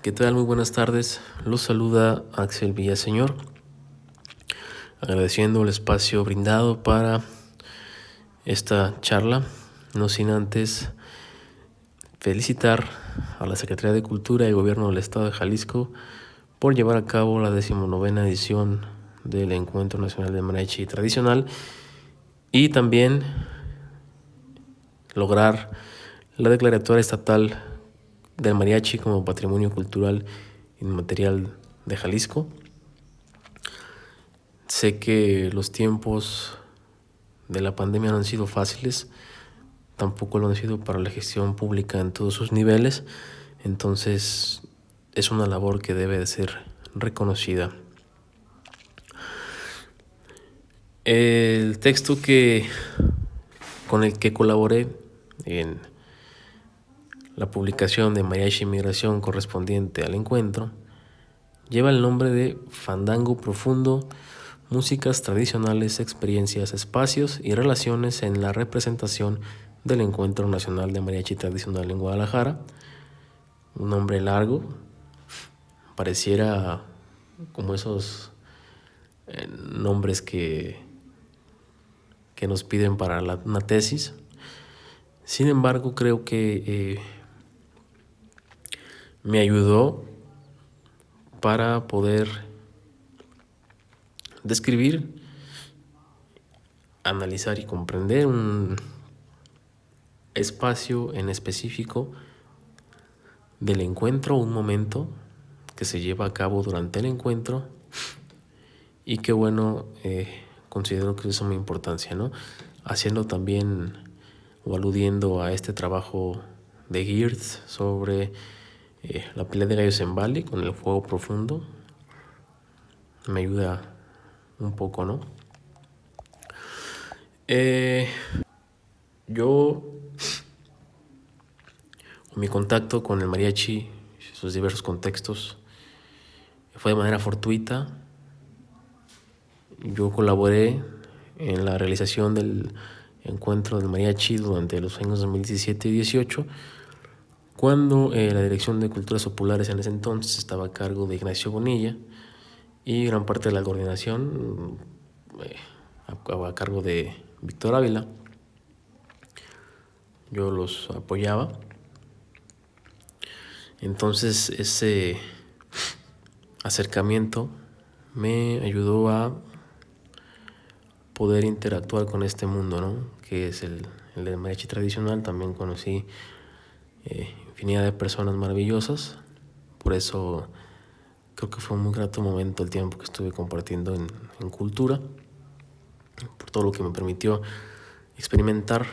¿Qué tal? Muy buenas tardes. Los saluda Axel Villaseñor, agradeciendo el espacio brindado para esta charla, no sin antes felicitar a la Secretaría de Cultura y Gobierno del Estado de Jalisco por llevar a cabo la 19ª edición del Encuentro Nacional de Mariachi Tradicional y también lograr la declaratoria estatal del mariachi como Patrimonio Cultural Inmaterial de Jalisco. Sé que los tiempos de la pandemia no han sido fáciles, tampoco lo han sido para la gestión pública en todos sus niveles, entonces es una labor que debe de ser reconocida. El texto con el que colaboré en la publicación de Mariachi Migración correspondiente al encuentro lleva el nombre de Fandango Profundo, músicas tradicionales, experiencias, espacios y relaciones en la representación del Encuentro Nacional de Mariachi Tradicional en Guadalajara. Un nombre largo, pareciera como esos nombres que nos piden para una tesis. Sin embargo, creo que me ayudó para poder describir, analizar y comprender un espacio en específico del encuentro, un momento que se lleva a cabo durante el encuentro y que considero que es de suma importancia, ¿no? Haciendo también o aludiendo a este trabajo de Geertz sobre la pelea de gallos en Bali con el fuego profundo, me ayuda un poco, ¿no? Mi contacto con el mariachi, sus diversos contextos, fue de manera fortuita. Yo colaboré en la realización del encuentro del mariachi durante los años 2017 y 2018, cuando la Dirección de Culturas Populares en ese entonces estaba a cargo de Ignacio Bonilla y gran parte de la coordinación a cargo de Víctor Ávila. Yo los apoyaba. Entonces ese acercamiento me ayudó a poder interactuar con este mundo, ¿no? Que es el del mariachi tradicional. También conocí infinidad de personas maravillosas. Por eso creo que fue un muy grato momento el tiempo que estuve compartiendo en cultura, por todo lo que me permitió experimentar,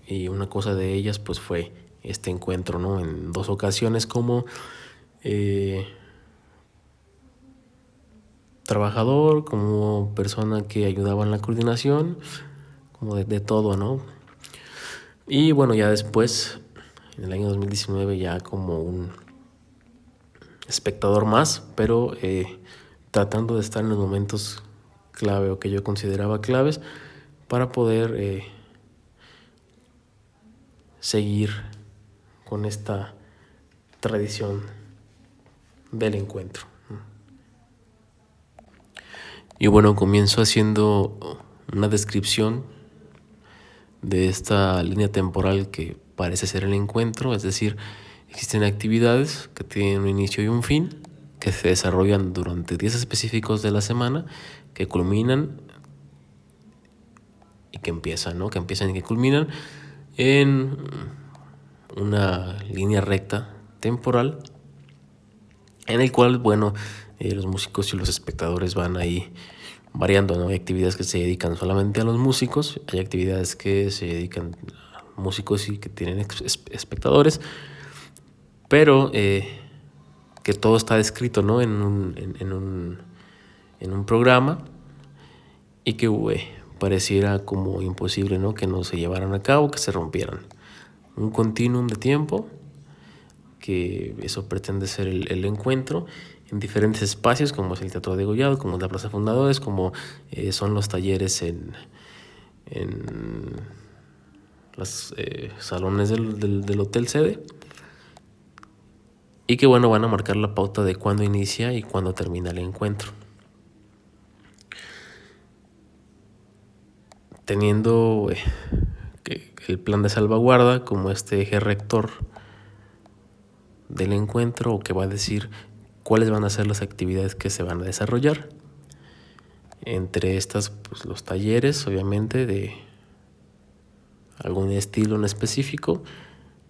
y una cosa de ellas pues fue este encuentro, ¿no? En 2 ocasiones como trabajador, como persona que ayudaba en la coordinación, como de todo, ¿no? Y bueno, ya después, en el año 2019, ya como un espectador más, pero tratando de estar en los momentos clave o que yo consideraba claves para poder seguir con esta tradición del encuentro. Y bueno, comienzo haciendo una descripción de esta línea temporal que parece ser el encuentro, es decir, existen actividades que tienen un inicio y un fin, que se desarrollan durante días específicos de la semana, que culminan y que empiezan, ¿no? Que empiezan y que culminan en una línea recta temporal, en el cual, los músicos y los espectadores van ahí variando, ¿no? Hay actividades que se dedican solamente a los músicos, hay actividades que se dedican a músicos y que tienen espectadores, pero que todo está descrito, ¿no? en un programa, y que pareciera como imposible, ¿no? Que no se llevaran a cabo, que se rompieran. Un continuum de tiempo, que eso pretende ser el encuentro en diferentes espacios, como es el Teatro de Degollado, como es la Plaza Fundadores, como son los talleres en los salones del hotel sede, y que bueno, van a marcar la pauta de cuándo inicia y cuándo termina el encuentro. Teniendo el plan de salvaguarda como este eje rector del encuentro, o que va a decir cuáles van a ser las actividades que se van a desarrollar. Entre estas, pues los talleres, obviamente, de algún estilo en específico,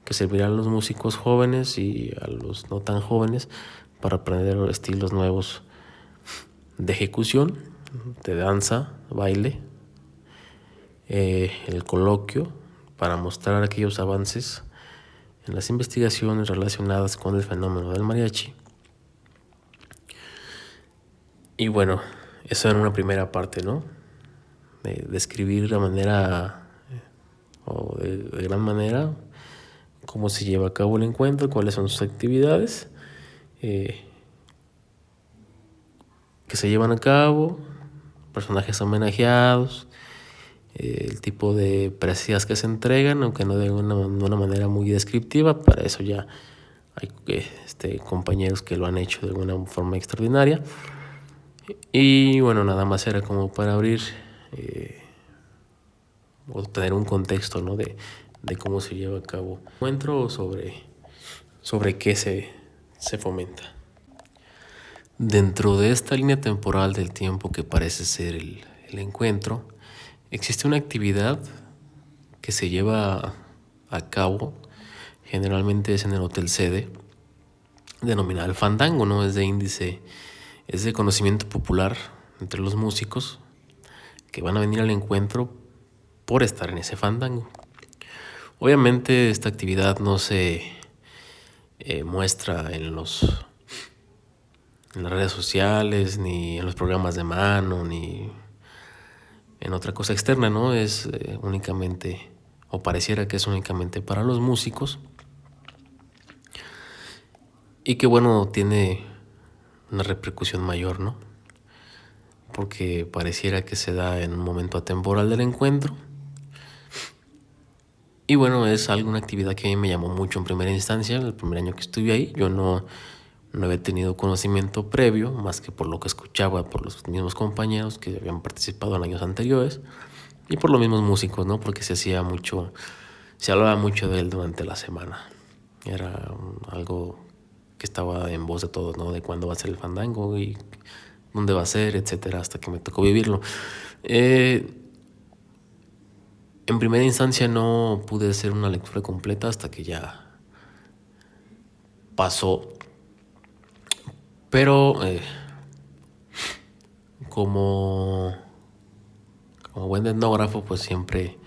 que servirán a los músicos jóvenes y a los no tan jóvenes para aprender estilos nuevos de ejecución, de danza, baile. El coloquio para mostrar aquellos avances en las investigaciones relacionadas con el fenómeno del mariachi. Y bueno, eso era una primera parte, ¿no? De describir de manera, o de gran manera, cómo se lleva a cabo el encuentro, cuáles son sus actividades que se llevan a cabo, personajes homenajeados, el tipo de preseas que se entregan, aunque no de una manera muy descriptiva. Para eso ya hay compañeros que lo han hecho de una forma extraordinaria. Y bueno, nada más era como para abrir o tener un contexto, ¿no? de cómo se lleva a cabo el encuentro, sobre qué se fomenta. Dentro de esta línea temporal del tiempo que parece ser el encuentro, existe una actividad que se lleva a cabo, generalmente es en el hotel sede, denominada el fandango, ¿no? Es de conocimiento popular entre los músicos que van a venir al encuentro por estar en ese fandango. Obviamente esta actividad no se muestra en las redes sociales, ni en los programas de mano, ni en otra cosa externa, ¿no? Es únicamente, o pareciera que es únicamente para los músicos, y que bueno, tiene una repercusión mayor, ¿no? Porque pareciera que se da en un momento atemporal del encuentro. Y bueno, es una actividad que a mí me llamó mucho en primera instancia. El primer año que estuve ahí, yo no había tenido conocimiento previo, más que por lo que escuchaba por los mismos compañeros que habían participado en años anteriores, y por los mismos músicos, ¿no? Porque se hablaba mucho de él durante la semana. Era algo que estaba en voz de todos, ¿no? De cuándo va a ser el fandango y dónde va a ser, etcétera, hasta que me tocó vivirlo. En primera instancia no pude hacer una lectura completa hasta que ya pasó. Pero como buen etnógrafo, pues siempre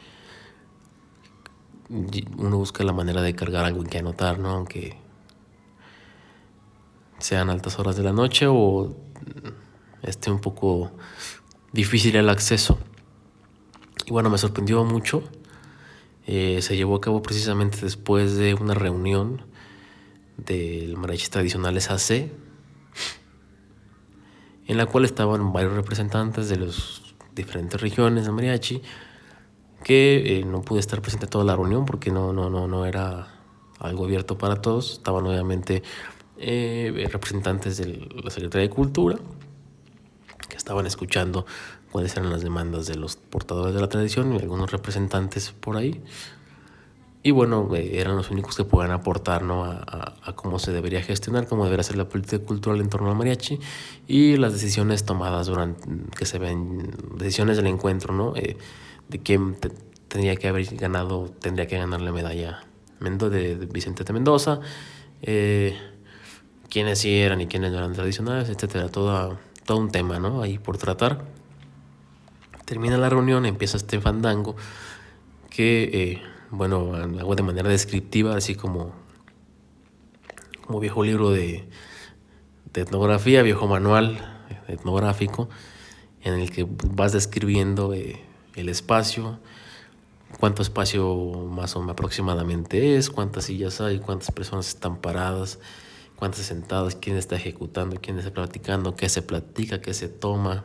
uno busca la manera de cargar algo en que anotar, ¿no? Aunque sean altas horas de la noche o esté un poco difícil el acceso. Y bueno, me sorprendió mucho. Se llevó a cabo precisamente después de una reunión del Mariachi Tradicionales AC, en la cual estaban varios representantes de las diferentes regiones de mariachi, que no pude estar presente toda la reunión porque no era algo abierto para todos. Estaban obviamente representantes de la Secretaría de Cultura, que estaban escuchando cuáles eran las demandas de los portadores de la tradición y algunos representantes por ahí. Y bueno, eran los únicos que podían aportar, ¿no? a cómo se debería gestionar, cómo debería ser la política cultural en torno al mariachi y las decisiones tomadas que se ven, decisiones del encuentro, ¿no? De quién tendría que ganar la medalla de Vicente de Mendoza, quiénes sí eran y quiénes no eran tradicionales, etcétera. Todo un tema, ¿no? Ahí por tratar. Termina la reunión, empieza este fandango que bueno, hago de manera descriptiva, así como viejo libro de etnografía, viejo manual etnográfico, en el que vas describiendo el espacio, cuánto espacio más o menos aproximadamente es, cuántas sillas hay, cuántas personas están paradas, cuántas sentadas, quién está ejecutando, quién está platicando, qué se platica, qué se toma,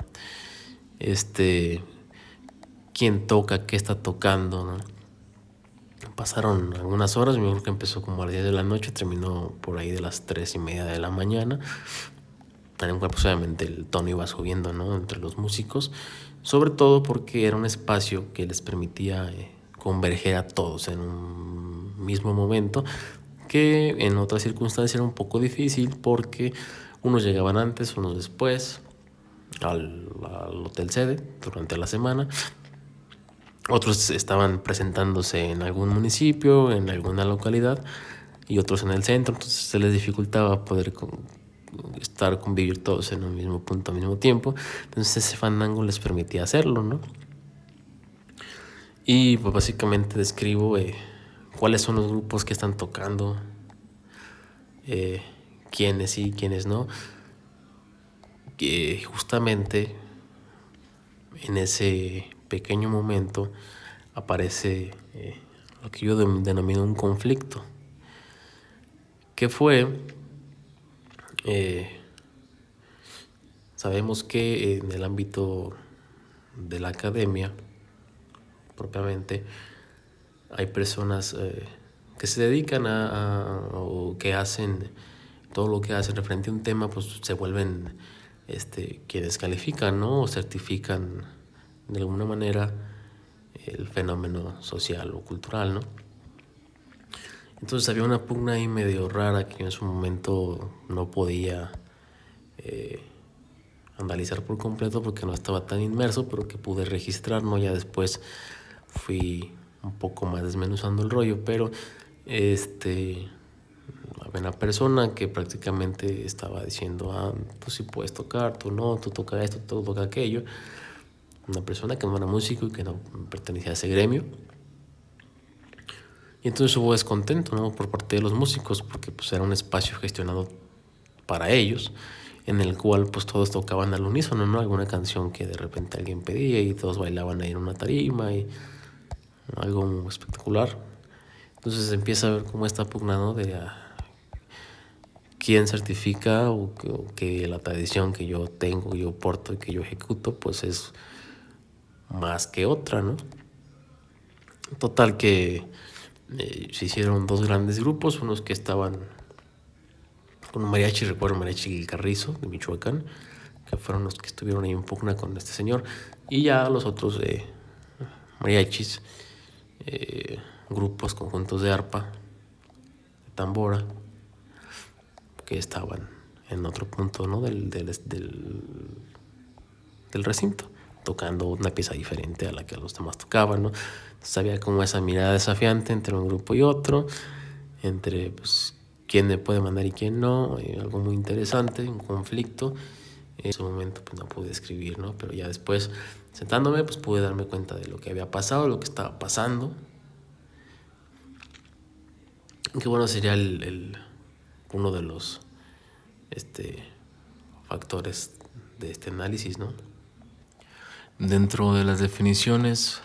quién toca, qué está tocando, ¿no? Pasaron algunas horas, me acuerdo que empezó como a las 10 de la noche, terminó por ahí de las 3:30 de la mañana. En el cual pues obviamente el tono iba subiendo, ¿no?, entre los músicos, sobre todo porque era un espacio que les permitía converger a todos en un mismo momento, que en otras circunstancias era un poco difícil porque unos llegaban antes, unos después al hotel sede durante la semana. Otros estaban presentándose en algún municipio, en alguna localidad, y otros en el centro, entonces se les dificultaba poder convivir todos en un mismo punto al mismo tiempo. Entonces ese fandango les permitía hacerlo, ¿no? Y pues básicamente describo cuáles son los grupos que están tocando, quiénes sí, quiénes no. Que justamente en ese pequeño momento aparece lo que yo denomino un conflicto, que fue, sabemos que en el ámbito de la academia propiamente hay personas que se dedican o que hacen todo lo que hacen referente a un tema, pues se vuelven quienes califican, ¿no?, o certifican de alguna manera el fenómeno social o cultural, ¿no? Entonces había una pugna ahí medio rara que en su momento no podía analizar por completo porque no estaba tan inmerso, pero que pude registrar, ¿no? Ya después fui un poco más desmenuzando el rollo, pero había una persona que prácticamente estaba diciendo, tú sí puedes tocar, tú no, tú tocas esto, tú tocas aquello. Una persona que no era músico y que no pertenecía a ese gremio. Y entonces hubo descontento, ¿no?, por parte de los músicos, porque pues era un espacio gestionado para ellos, en el cual pues todos tocaban al unísono, ¿no?, alguna canción que de repente alguien pedía y todos bailaban ahí en una tarima y algo espectacular. Entonces empieza a ver cómo está pugnado de quién certifica o que la tradición que yo tengo, yo porto y que yo ejecuto pues es más que otra, ¿no? Total que se hicieron dos grandes grupos, unos que estaban con un mariachi, recuerdo mariachi El Carrizo de Michoacán, que fueron los que estuvieron ahí en pugna con este señor, y ya los otros mariachis, grupos, conjuntos de arpa, de tambora, que estaban en otro punto, ¿no?, del recinto, tocando una pieza diferente a la que los demás tocaban, ¿no? Entonces había como esa mirada desafiante entre un grupo y otro, entre pues quién me puede mandar y quién no, algo muy interesante, un conflicto. En ese momento pues no pude escribir, ¿no? Pero ya después, sentándome, pues pude darme cuenta de lo que había pasado, lo que estaba pasando. Que bueno, sería uno de los factores de este análisis, ¿no? Dentro de las definiciones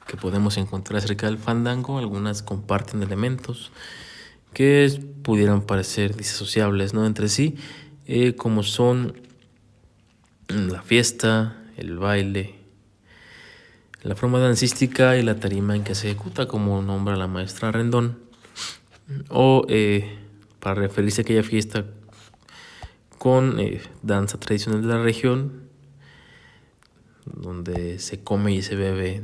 que podemos encontrar acerca del fandango, algunas comparten elementos que pudieran parecer disasociables, ¿no?, entre sí, como son la fiesta, el baile, la forma dancística y la tarima en que se ejecuta, como nombra la maestra Rendón, o para referirse a aquella fiesta con danza tradicional de la región, donde se come y se bebe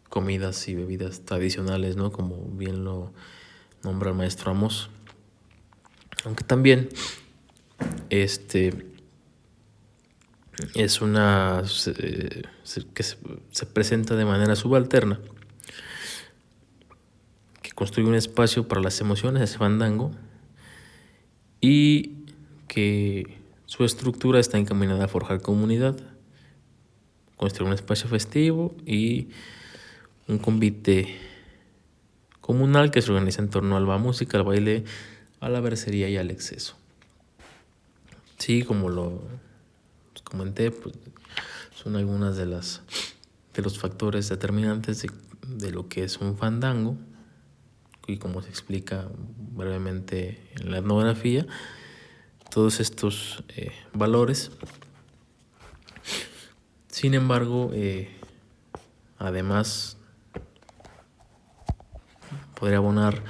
comidas y bebidas tradicionales, ¿no?, como bien lo nombra el maestro Amos. Aunque también es una que se presenta de manera subalterna, que construye un espacio para las emociones, ese fandango, y que su estructura está encaminada a forjar comunidad, construir un espacio festivo y un convite comunal que se organiza en torno a la música, al baile, a la bercería y al exceso. Sí, como lo comenté, pues, son algunas de los factores determinantes de lo que es un fandango, y como se explica brevemente en la etnografía, todos estos valores. Sin embargo, además podría abonar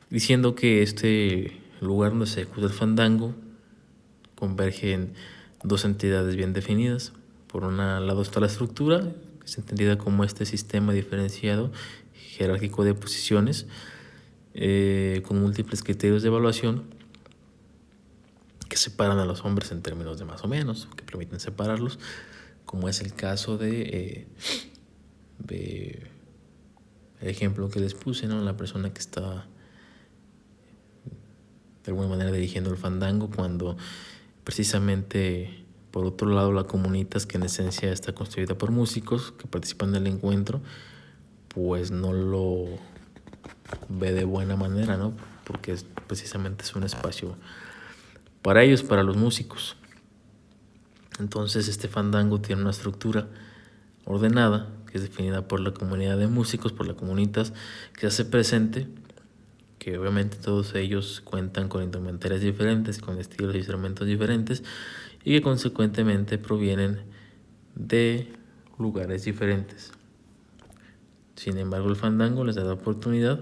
diciendo que este lugar donde se ejecuta el fandango converge en dos entidades bien definidas. Por un lado está la estructura, que es entendida como este sistema diferenciado jerárquico de posiciones con múltiples criterios de evaluación que separan a los hombres en términos de más o menos, que permiten separarlos, como es el caso de el ejemplo que les puse, ¿no? La persona que está de alguna manera dirigiendo el fandango, cuando precisamente por otro lado la comunitas, que en esencia está constituida por músicos que participan del encuentro, pues no lo ve de buena manera, ¿no? Porque precisamente es un espacio para ellos, para los músicos. Entonces este fandango tiene una estructura ordenada, que es definida por la comunidad de músicos, por la comunitas, que se hace presente, que obviamente todos ellos cuentan con indumentarias diferentes, con estilos y instrumentos diferentes, y que consecuentemente provienen de lugares diferentes. Sin embargo, el fandango les da la oportunidad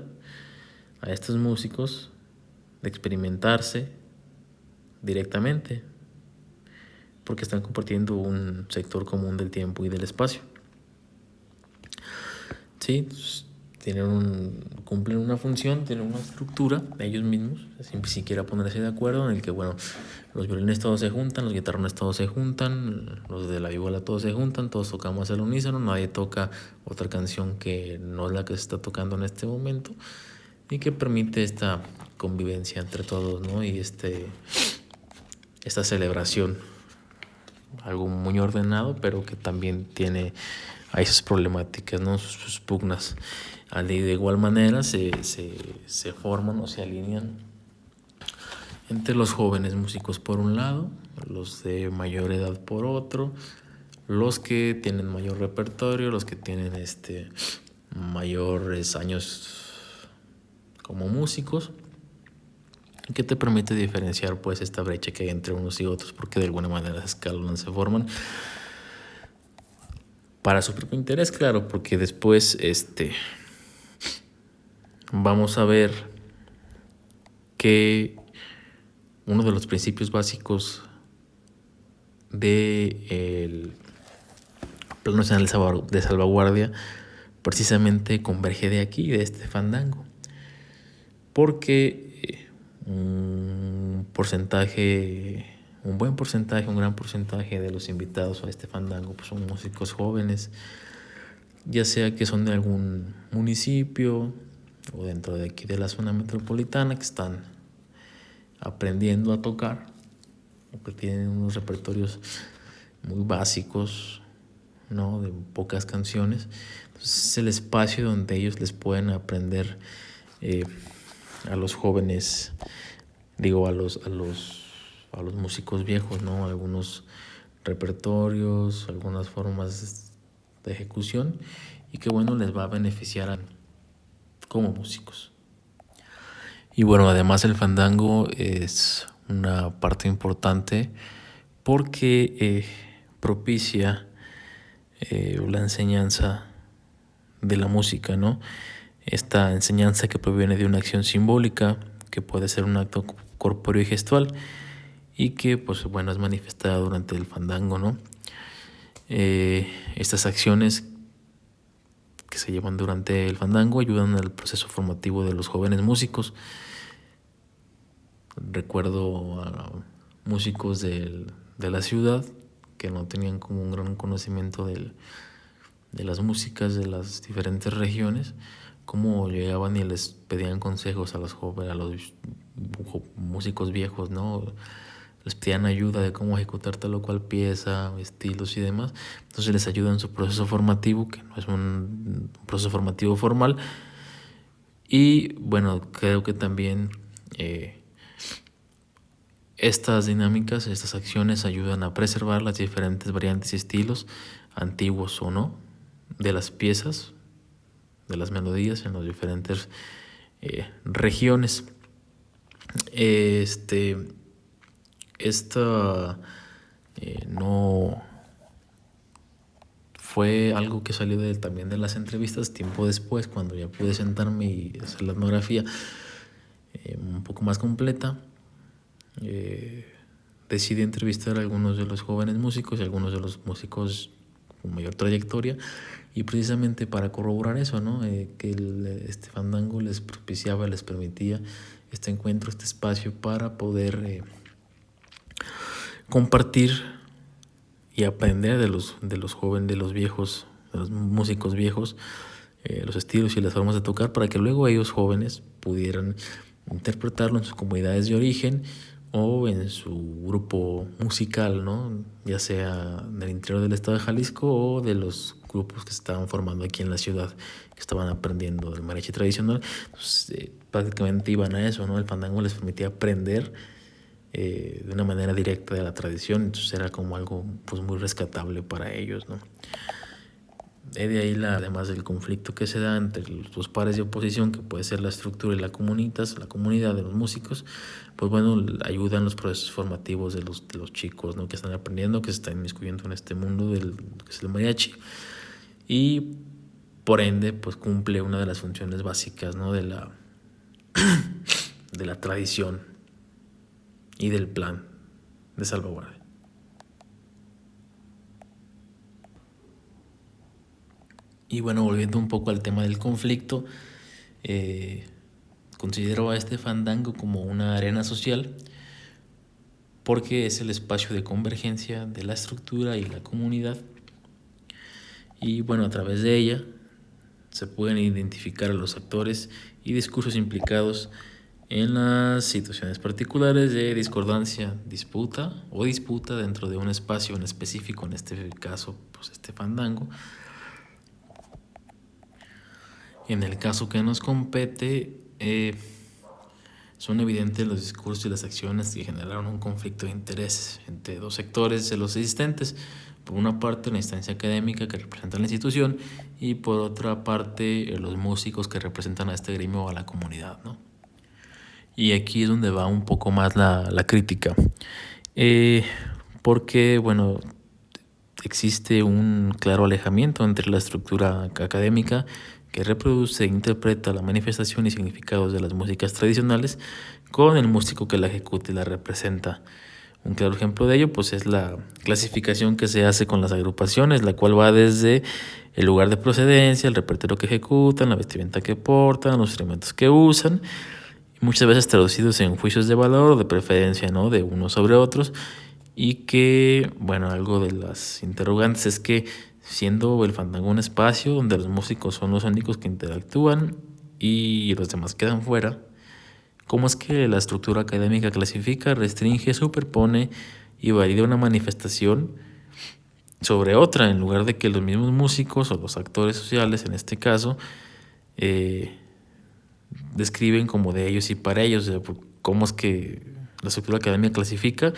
a estos músicos de experimentarse directamente, porque están compartiendo un sector común del tiempo y del espacio. Sí, cumplen una función, tienen una estructura de ellos mismos, sin siquiera ponerse de acuerdo, en el que, bueno, los violines todos se juntan, los guitarrones todos se juntan, los de la vihuela todos se juntan, todos tocamos al unísono, nadie toca otra canción que no es la que se está tocando en este momento, y que permite esta convivencia entre todos, ¿no? Y esta celebración, algo muy ordenado, pero que también tiene a esas problemáticas, ¿no? Sus pugnas. De igual manera se forman o se alinean entre los jóvenes músicos por un lado, los de mayor edad por otro, los que tienen mayor repertorio, los que tienen mayores años como músicos, que te permite diferenciar pues esta brecha que hay entre unos y otros, porque de alguna manera se escalonan, se forman para su propio interés, claro, porque después vamos a ver que uno de los principios básicos del Plan Nacional de Salvaguardia precisamente converge de aquí, de este fandango, porque un gran porcentaje de los invitados a este fandango pues son músicos jóvenes, ya sea que son de algún municipio o dentro de aquí de la zona metropolitana, que están aprendiendo a tocar, o que tienen unos repertorios muy básicos, ¿no? De pocas canciones. Entonces es el espacio donde ellos les pueden aprender a los jóvenes, digo, a los músicos viejos, ¿no? Algunos repertorios, algunas formas de ejecución, y que bueno, les va a beneficiar como músicos. Y bueno, además el fandango es una parte importante porque propicia la enseñanza de la música, ¿no? Esta enseñanza que proviene de una acción simbólica, que puede ser un acto corpóreo y gestual, y que pues bueno, es manifestada durante el fandango, ¿no? Estas acciones que se llevan durante el fandango ayudan al proceso formativo de los jóvenes músicos. Recuerdo a músicos de la ciudad que no tenían como un gran conocimiento de las músicas de las diferentes regiones, cómo llegaban y les pedían consejos a los jóvenes, a los músicos viejos, ¿no? Les pedían ayuda de cómo ejecutar tal o cual pieza, estilos y demás. Entonces les ayuda en su proceso formativo, que no es un proceso formativo formal. Y bueno, creo que también estas dinámicas, estas acciones ayudan a preservar las diferentes variantes y estilos, antiguos o no, de las piezas, de las melodías en las diferentes regiones. Esta no fue algo que salió también de las entrevistas tiempo después, cuando ya pude sentarme y hacer la etnografía un poco más completa. Decidí entrevistar a algunos de los jóvenes músicos y algunos de los músicos con mayor trayectoria, y precisamente para corroborar eso, ¿no? Que este fandango les propiciaba, les permitía este encuentro, este espacio para poder compartir y aprender de los jóvenes, de los viejos, de los músicos viejos, los estilos y las formas de tocar, para que luego ellos jóvenes pudieran interpretarlo en sus comunidades de origen o en su grupo musical, ¿no? Ya sea del interior del estado de Jalisco o de los grupos que se estaban formando aquí en la ciudad, que estaban aprendiendo del mariachi tradicional. Entonces, prácticamente iban a eso, ¿no? El fandango les permitía aprender de una manera directa de la tradición, entonces era como algo pues muy rescatable para ellos, ¿no? De ahí, además del conflicto que se da entre los dos pares de oposición, que puede ser la estructura y la comunidad de los músicos, pues bueno, ayudan los procesos formativos de los chicos, ¿no? Que están aprendiendo, que se están inmiscuyendo en este mundo que es el mariachi, y por ende pues cumple una de las funciones básicas, ¿no? de la tradición y del plan de salvaguardia. Y bueno, volviendo un poco al tema del conflicto, considero a este fandango como una arena social, porque es el espacio de convergencia de la estructura y la comunidad, y bueno, a través de ella se pueden identificar a los actores y discursos implicados en las situaciones particulares de discordancia, disputa dentro de un espacio en específico, en este caso pues este fandango. En el caso que nos compete, son evidentes los discursos y las acciones que generaron un conflicto de intereses entre dos sectores de los existentes. Por una parte, la instancia académica que representa la institución, y por otra parte, los músicos que representan a este gremio o a la comunidad, ¿no? Y aquí es donde va un poco más la crítica, porque, bueno, existe un claro alejamiento entre la estructura académica que reproduce e interpreta la manifestación y significados de las músicas tradicionales con el músico que la ejecuta y la representa. Un claro ejemplo de ello pues es la clasificación que se hace con las agrupaciones, la cual va desde el lugar de procedencia, el repertorio que ejecutan, la vestimenta que portan, los instrumentos que usan, y muchas veces traducidos en juicios de valor o de preferencia, ¿no? De unos sobre otros. Y que, bueno, algo de las interrogantes es que, siendo el fandango un espacio donde los músicos son los únicos que interactúan y los demás quedan fuera, ¿cómo es que la estructura académica clasifica, restringe, superpone y valida una manifestación sobre otra, en lugar de que los mismos músicos o los actores sociales, en este caso, describen como de ellos y para ellos? O sea, ¿cómo es que la estructura académica clasifica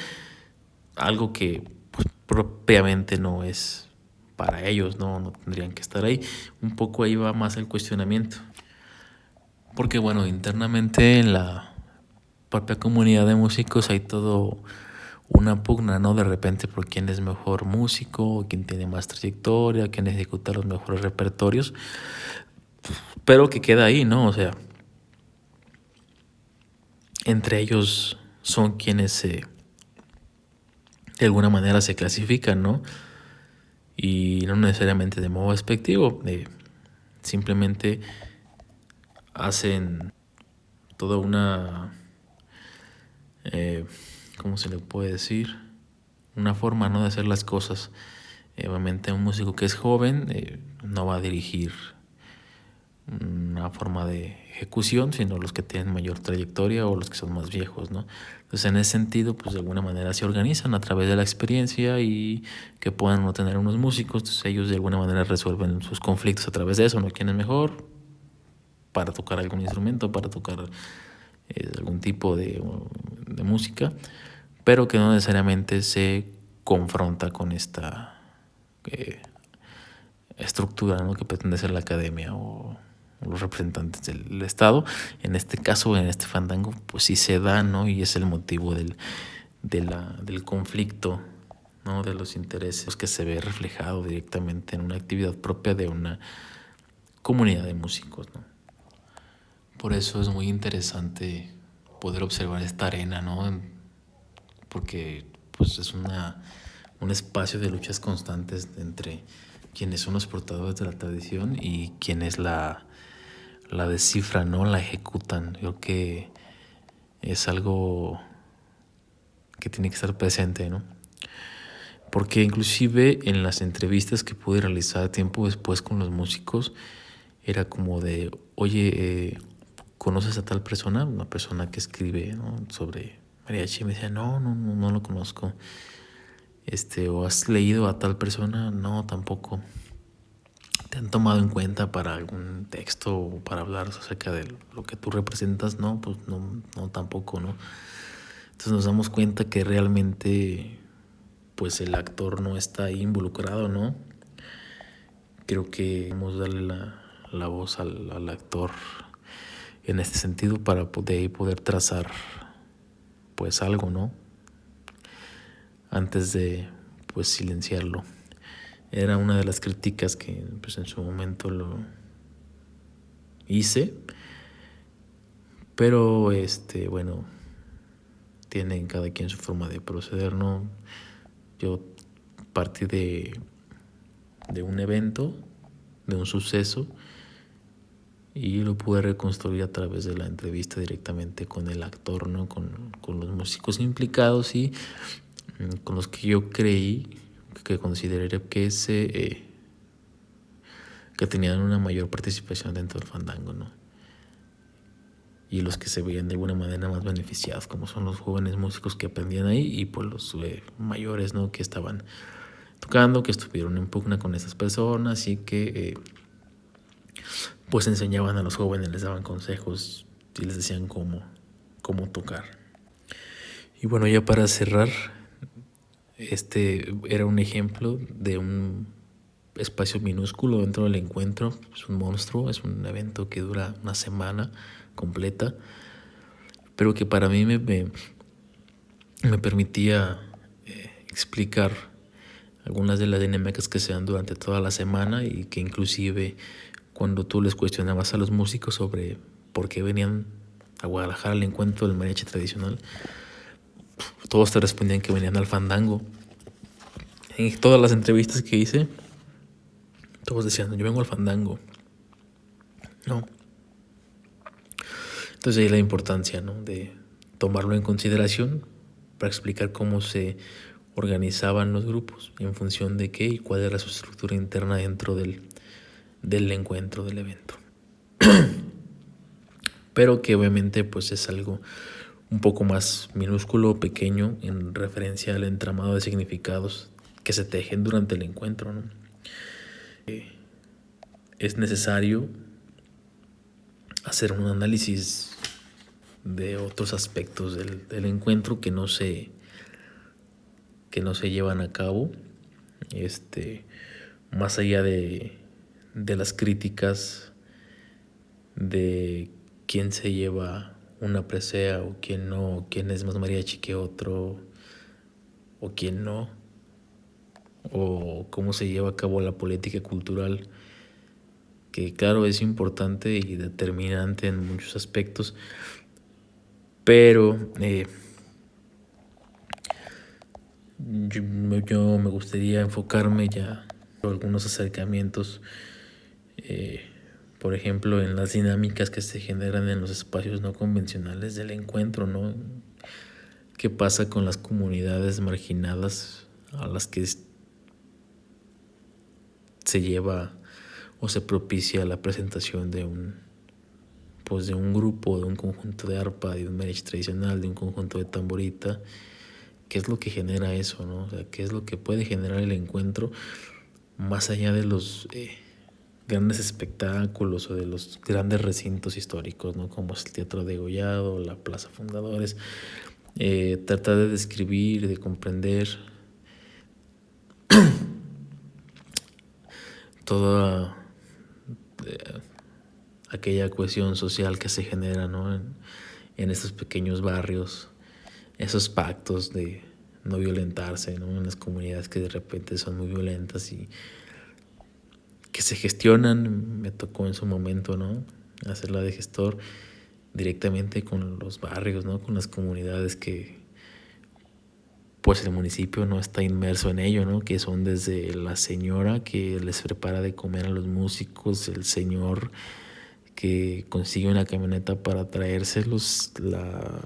algo que pues, propiamente no es para ellos, no tendrían que estar ahí? Un poco ahí va más el cuestionamiento, porque bueno, internamente en la propia comunidad de músicos hay todo una pugna, ¿no? De repente por quién es mejor músico, quién tiene más trayectoria, quién ejecuta los mejores repertorios, pero que queda ahí, ¿no? O sea, entre ellos son quienes de alguna manera se clasifican, ¿no? Y no necesariamente de modo despectivo, simplemente hacen toda una, ¿cómo se le puede decir? Una forma, ¿no? De hacer las cosas. Obviamente un músico que es joven no va a dirigir una forma de ejecución, sino los que tienen mayor trayectoria o los que son más viejos, ¿no? Entonces, en ese sentido, pues de alguna manera se organizan a través de la experiencia y que puedan no tener unos músicos. Entonces, ellos de alguna manera resuelven sus conflictos a través de eso, ¿no? ¿Quién es mejor para tocar algún instrumento, para tocar algún tipo de música? Pero que no necesariamente se confronta con esta estructura, ¿no? Que pretende ser la academia o los representantes del Estado. En este caso, en este fandango, pues sí se da, ¿no? Y es el motivo del conflicto ¿no? De los intereses que se ve reflejado directamente en una actividad propia de una comunidad de músicos, ¿no? Por eso es muy interesante poder observar esta arena, ¿no? Porque pues es un espacio de luchas constantes entre quienes son los portadores de la tradición y quienes la descifran, ¿no? La ejecutan. Creo que es algo que tiene que estar presente, ¿no? Porque inclusive en las entrevistas que pude realizar tiempo después con los músicos, era como de, oye, ¿conoces a tal persona? Una persona que escribe, ¿no?, sobre mariachi. Y me decía, no lo conozco. ¿O has leído a tal persona? No, tampoco. ¿Te han tomado en cuenta para algún texto o para hablar acerca de lo que tú representas? No, pues no tampoco, ¿no? Entonces nos damos cuenta que realmente pues el actor no está ahí involucrado, ¿no? Creo que debemos darle la voz al actor en este sentido para poder trazar pues algo, ¿no? Antes de pues silenciarlo. Era una de las críticas que pues en su momento lo hice, pero bueno, tiene cada quien su forma de proceder, ¿no? Yo partí de un evento, de un suceso, y lo pude reconstruir a través de la entrevista directamente con el actor, ¿no? Con los músicos implicados y con los que yo creí, que consideré que tenían una mayor participación dentro del fandango, ¿no? Y los que se veían de alguna manera más beneficiados, como son los jóvenes músicos que aprendían ahí y pues los mayores, ¿no?, que estaban tocando, que estuvieron en pugna con esas personas y que pues enseñaban a los jóvenes, les daban consejos y les decían cómo tocar. Y bueno, ya para cerrar, era un ejemplo de un espacio minúsculo dentro del encuentro. Es un monstruo, es un evento que dura una semana completa, pero que para mí me permitía explicar algunas de las dinámicas que se dan durante toda la semana y que inclusive cuando tú les cuestionabas a los músicos sobre por qué venían a Guadalajara al encuentro del mariachi tradicional, todos te respondían que venían al fandango. En todas las entrevistas que hice, todos decían, yo vengo al fandango. No. Entonces ahí la importancia, ¿no?, de tomarlo en consideración para explicar cómo se organizaban los grupos, en función de qué y cuál era su estructura interna dentro del encuentro, del evento. Pero que obviamente pues es algo un poco más minúsculo, pequeño, en referencia al entramado de significados que se tejen durante el encuentro, ¿no? Es necesario hacer un análisis de otros aspectos del encuentro que no se llevan a cabo, más allá de las críticas de quién se lleva una presea o quién no, quién es más mariachi que otro o quién no, o cómo se lleva a cabo la política cultural, que claro es importante y determinante en muchos aspectos, pero yo me gustaría enfocarme ya en algunos acercamientos, por ejemplo, en las dinámicas que se generan en los espacios no convencionales del encuentro, ¿no? ¿Qué pasa con las comunidades marginadas a las que se lleva o se propicia la presentación de un grupo, de un conjunto de arpa, de un mariachi tradicional, de un conjunto de tamborita? ¿Qué es lo que genera eso, no? O sea, ¿qué es lo que puede generar el encuentro más allá de los grandes espectáculos o de los grandes recintos históricos, ¿no?, como es el Teatro Degollado, la Plaza Fundadores? Tratar de describir, de comprender toda aquella cohesión social que se genera, ¿no?, en estos pequeños barrios, esos pactos de no violentarse, ¿no? En las comunidades que de repente son muy violentas y que se gestionan. Me tocó en su momento, ¿no? Hacerla de gestor directamente con los barrios, ¿no? Con las comunidades que pues el municipio no está inmerso en ello, ¿no? Que son desde la señora que les prepara de comer a los músicos, el señor que consigue una camioneta para traérselos, la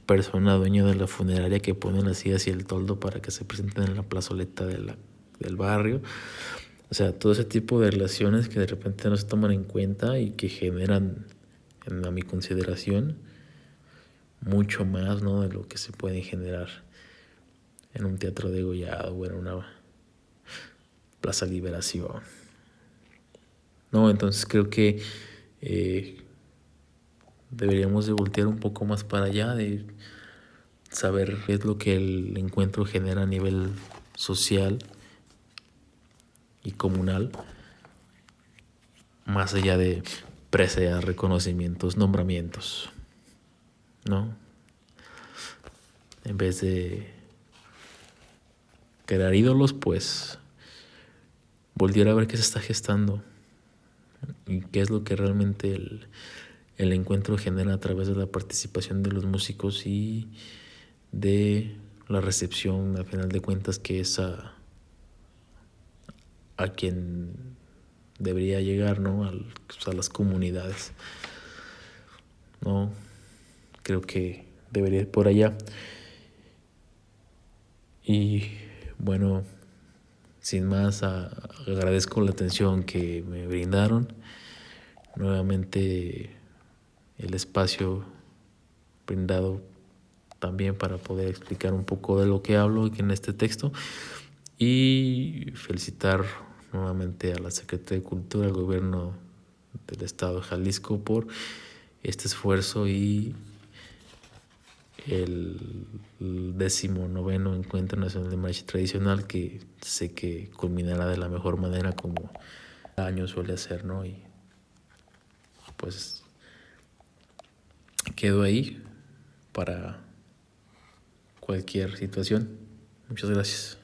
persona dueña de la funeraria que pone las sillas y el toldo para que se presenten en la plazoleta del barrio. O sea, todo ese tipo de relaciones que de repente no se toman en cuenta y que generan, a mi consideración, mucho más, ¿no? De lo que se puede generar en un teatro degollado o en una Plaza Liberación. No, entonces creo que deberíamos de voltear un poco más para allá, de saber qué es lo que el encuentro genera a nivel social y comunal, más allá de preseas, reconocimientos, nombramientos, ¿no? En vez de crear ídolos, pues voltear a ver qué se está gestando y qué es lo que realmente el encuentro genera a través de la participación de los músicos y de la recepción, al final de cuentas, que es a quien debería llegar, ¿no? A las comunidades, ¿no? Creo que debería ir por allá. Y bueno, sin más, agradezco la atención que me brindaron. Nuevamente el espacio brindado también para poder explicar un poco de lo que hablo en este texto. Y felicitar nuevamente a la Secretaría de Cultura, al gobierno del estado de Jalisco por este esfuerzo y el 19º Encuentro Nacional de Mariachi Tradicional, que sé que culminará de la mejor manera como cada año suele hacer, ¿no? Y pues quedo ahí para cualquier situación. Muchas gracias.